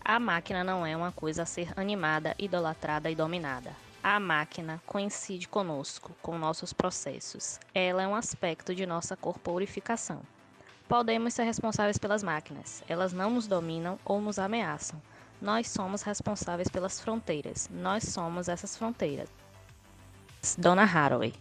A máquina não é uma coisa a ser animada, idolatrada e dominada. A máquina coincide conosco, com nossos processos. Ela é um aspecto de nossa corporificação. Podemos ser responsáveis pelas máquinas. Elas não nos dominam ou nos ameaçam. Nós somos responsáveis pelas fronteiras. Nós somos essas fronteiras. Donna Haraway.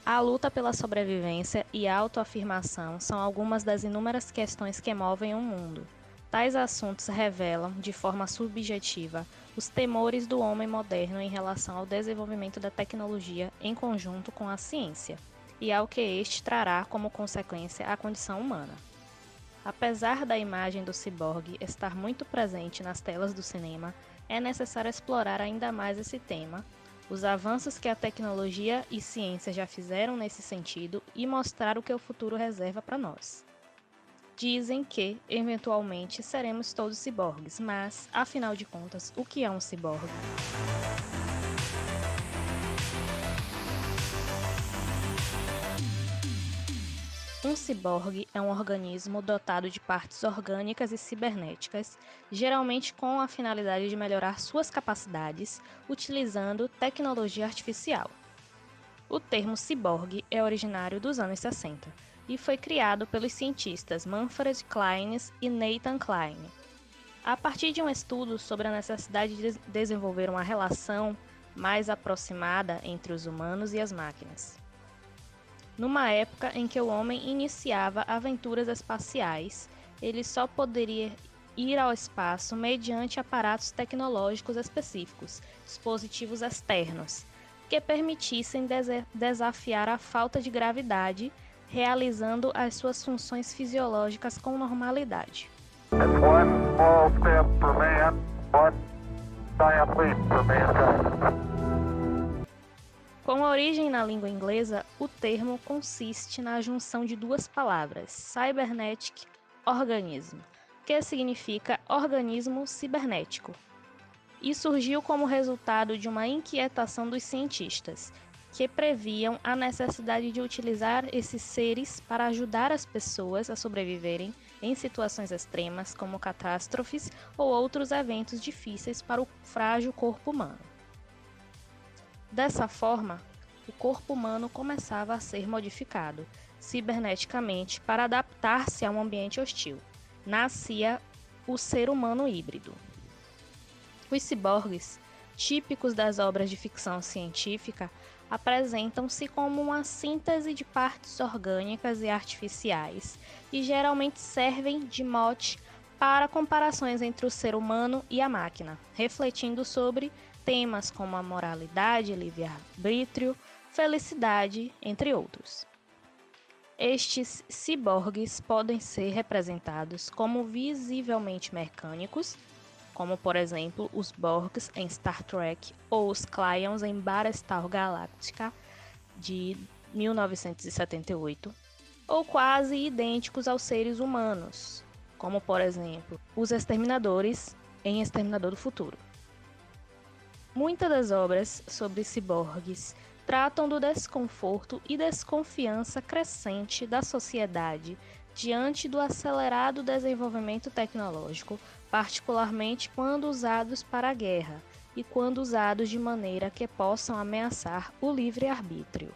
A luta pela sobrevivência e a autoafirmação são algumas das inúmeras questões que movem o mundo. Tais assuntos revelam, de forma subjetiva, os temores do homem moderno em relação ao desenvolvimento da tecnologia em conjunto com a ciência, e ao que este trará como consequência à condição humana. Apesar da imagem do ciborgue estar muito presente nas telas do cinema, é necessário explorar ainda mais esse tema, os avanços que a tecnologia e ciência já fizeram nesse sentido e mostrar o que o futuro reserva para nós. Dizem que, eventualmente, seremos todos ciborgues, mas, afinal de contas, o que é um ciborgue? Um ciborgue é um organismo dotado de partes orgânicas e cibernéticas, geralmente com a finalidade de melhorar suas capacidades, utilizando tecnologia artificial. O termo ciborgue é originário dos anos 60 e foi criado pelos cientistas Manfred Clynes e Nathan Kline, a partir de um estudo sobre a necessidade de desenvolver uma relação mais aproximada entre os humanos e as máquinas. Numa época em que o homem iniciava aventuras espaciais, ele só poderia ir ao espaço mediante aparatos tecnológicos específicos, dispositivos externos, que permitissem desafiar a falta de gravidade, realizando as suas funções fisiológicas com normalidade. Com origem na língua inglesa, o termo consiste na junção de duas palavras, cybernetic, organismo, que significa organismo cibernético, e surgiu como resultado de uma inquietação dos cientistas, que previam a necessidade de utilizar esses seres para ajudar as pessoas a sobreviverem em situações extremas, como catástrofes ou outros eventos difíceis para o frágil corpo humano. Dessa forma, o corpo humano começava a ser modificado ciberneticamente para adaptar-se a um ambiente hostil. Nascia o ser humano híbrido. Os ciborgues, típicos das obras de ficção científica, apresentam-se como uma síntese de partes orgânicas e artificiais e geralmente servem de mote para comparações entre o ser humano e a máquina, refletindo sobre temas como a moralidade, livre-arbítrio, felicidade, entre outros. Estes ciborgues podem ser representados como visivelmente mecânicos, como por exemplo os Borgs em Star Trek ou os Klyons em Battlestar Galactica de 1978, ou quase idênticos aos seres humanos, como por exemplo os Exterminadores em Exterminador do Futuro. Muitas das obras sobre ciborgues tratam do desconforto e desconfiança crescente da sociedade diante do acelerado desenvolvimento tecnológico, particularmente quando usados para a guerra e quando usados de maneira que possam ameaçar o livre-arbítrio.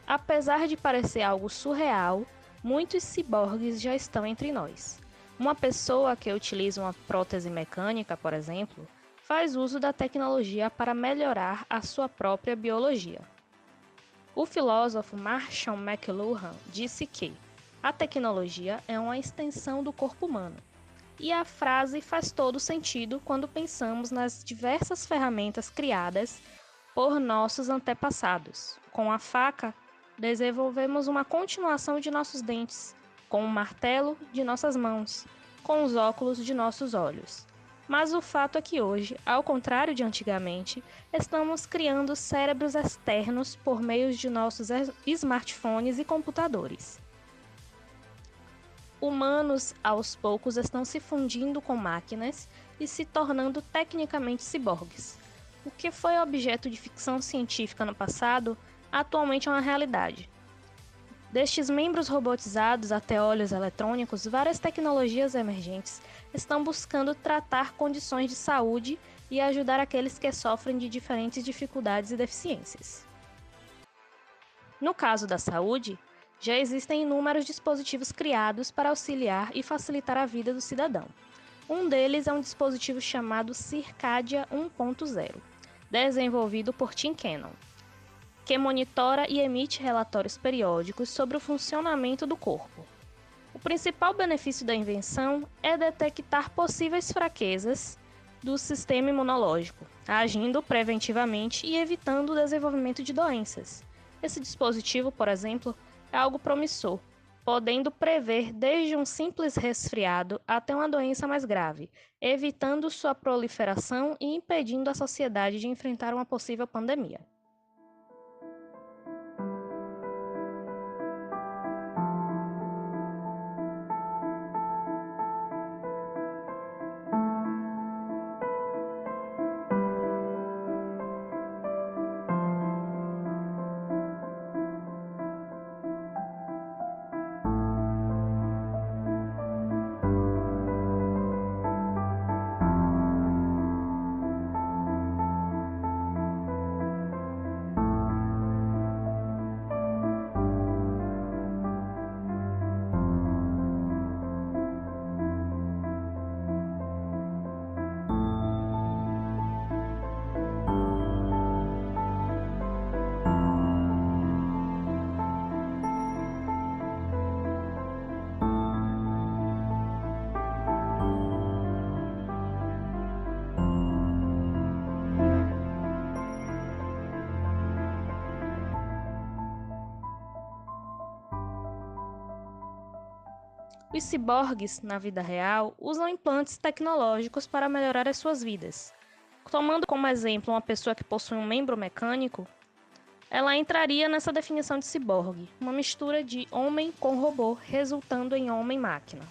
Apesar de parecer algo surreal, muitos ciborgues já estão entre nós. Uma pessoa que utiliza uma prótese mecânica, por exemplo, faz uso da tecnologia para melhorar a sua própria biologia. O filósofo Marshall McLuhan disse que a tecnologia é uma extensão do corpo humano. E a frase faz todo sentido quando pensamos nas diversas ferramentas criadas por nossos antepassados. Com a faca, desenvolvemos uma continuação de nossos dentes, com o martelo de nossas mãos, com os óculos de nossos olhos. Mas o fato é que hoje, ao contrário de antigamente, estamos criando cérebros externos por meio de nossos smartphones e computadores. Humanos, aos poucos, estão se fundindo com máquinas e se tornando tecnicamente ciborgues. O que foi objeto de ficção científica no passado, atualmente é uma realidade. Destes membros robotizados até olhos eletrônicos, várias tecnologias emergentes estão buscando tratar condições de saúde e ajudar aqueles que sofrem de diferentes dificuldades e deficiências. No caso da saúde, já existem inúmeros dispositivos criados para auxiliar e facilitar a vida do cidadão. Um deles é um dispositivo chamado Circadia 1.0, desenvolvido por Tim Cannon, que monitora e emite relatórios periódicos sobre o funcionamento do corpo. O principal benefício da invenção é detectar possíveis fraquezas do sistema imunológico, agindo preventivamente e evitando o desenvolvimento de doenças. Esse dispositivo, por exemplo, é algo promissor, podendo prever desde um simples resfriado até uma doença mais grave, evitando sua proliferação e impedindo a sociedade de enfrentar uma possível pandemia. Os ciborgues, na vida real, usam implantes tecnológicos para melhorar as suas vidas. Tomando como exemplo uma pessoa que possui um membro mecânico, ela entraria nessa definição de ciborgue, uma mistura de homem com robô, resultando em homem-máquina.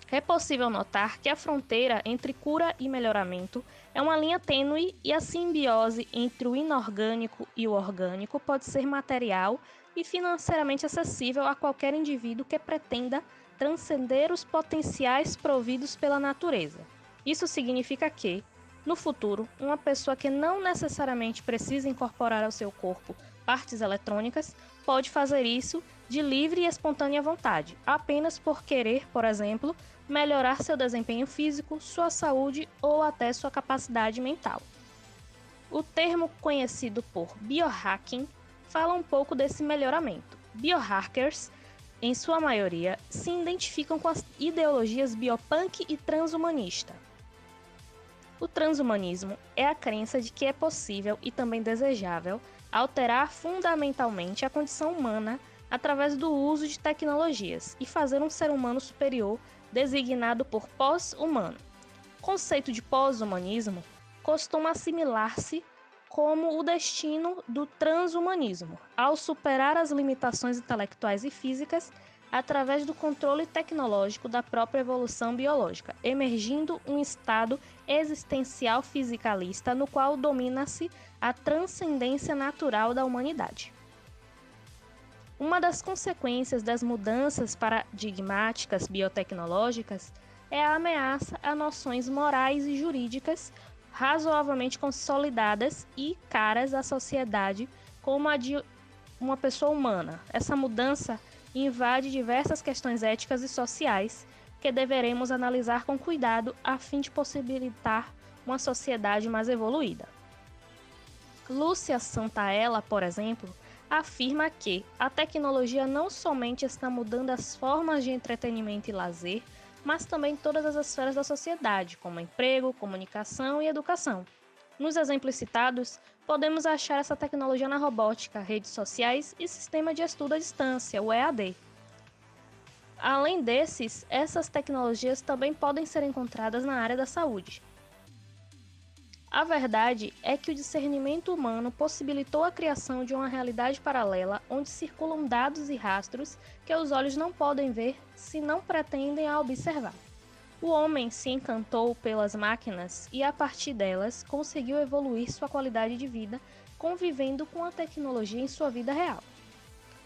É possível notar que a fronteira entre cura e melhoramento é uma linha tênue e a simbiose entre o inorgânico e o orgânico pode ser material e financeiramente acessível a qualquer indivíduo que pretenda transcender os potenciais providos pela natureza. Isso significa que, no futuro, uma pessoa que não necessariamente precisa incorporar ao seu corpo partes eletrônicas pode fazer isso de livre e espontânea vontade, apenas por querer, por exemplo, melhorar seu desempenho físico, sua saúde ou até sua capacidade mental. O termo conhecido por biohacking fala um pouco desse melhoramento. Biohackers, em sua maioria, se identificam com as ideologias biopunk e transhumanista. O transhumanismo é a crença de que é possível e também desejável alterar fundamentalmente a condição humana através do uso de tecnologias e fazer um ser humano superior designado por pós-humano. O conceito de pós-humanismo costuma assimilar-se como o destino do transhumanismo, ao superar as limitações intelectuais e físicas através do controle tecnológico da própria evolução biológica, emergindo um estado existencial fisicalista no qual domina-se a transcendência natural da humanidade. Uma das consequências das mudanças paradigmáticas biotecnológicas é a ameaça a noções morais e jurídicas razoavelmente consolidadas e caras à sociedade como a de uma pessoa humana. Essa mudança invade diversas questões éticas e sociais que deveremos analisar com cuidado a fim de possibilitar uma sociedade mais evoluída. Lúcia Santaella, por exemplo, afirma que a tecnologia não somente está mudando as formas de entretenimento e lazer, mas também todas as esferas da sociedade, como emprego, comunicação e educação. Nos exemplos citados, podemos achar essa tecnologia na robótica, redes sociais e sistema de estudo à distância, o EAD. Além desses, essas tecnologias também podem ser encontradas na área da saúde. A verdade é que o discernimento humano possibilitou a criação de uma realidade paralela onde circulam dados e rastros que os olhos não podem ver se não pretendem a observar. O homem se encantou pelas máquinas e, a partir delas, conseguiu evoluir sua qualidade de vida, convivendo com a tecnologia em sua vida real.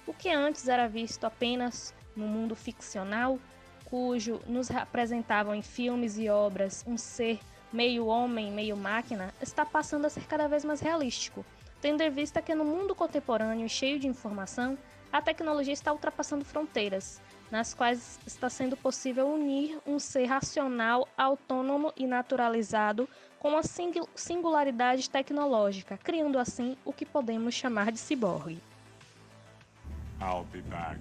O que antes era visto apenas no mundo ficcional, cujo nos apresentavam em filmes e obras um ser meio homem, meio máquina, está passando a ser cada vez mais realístico, tendo em vista que no mundo contemporâneo e cheio de informação, a tecnologia está ultrapassando fronteiras, nas quais está sendo possível unir um ser racional, autônomo e naturalizado com uma singularidade tecnológica, criando assim o que podemos chamar de ciborgue. I'll be back.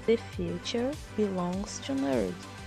The future belongs to nerds.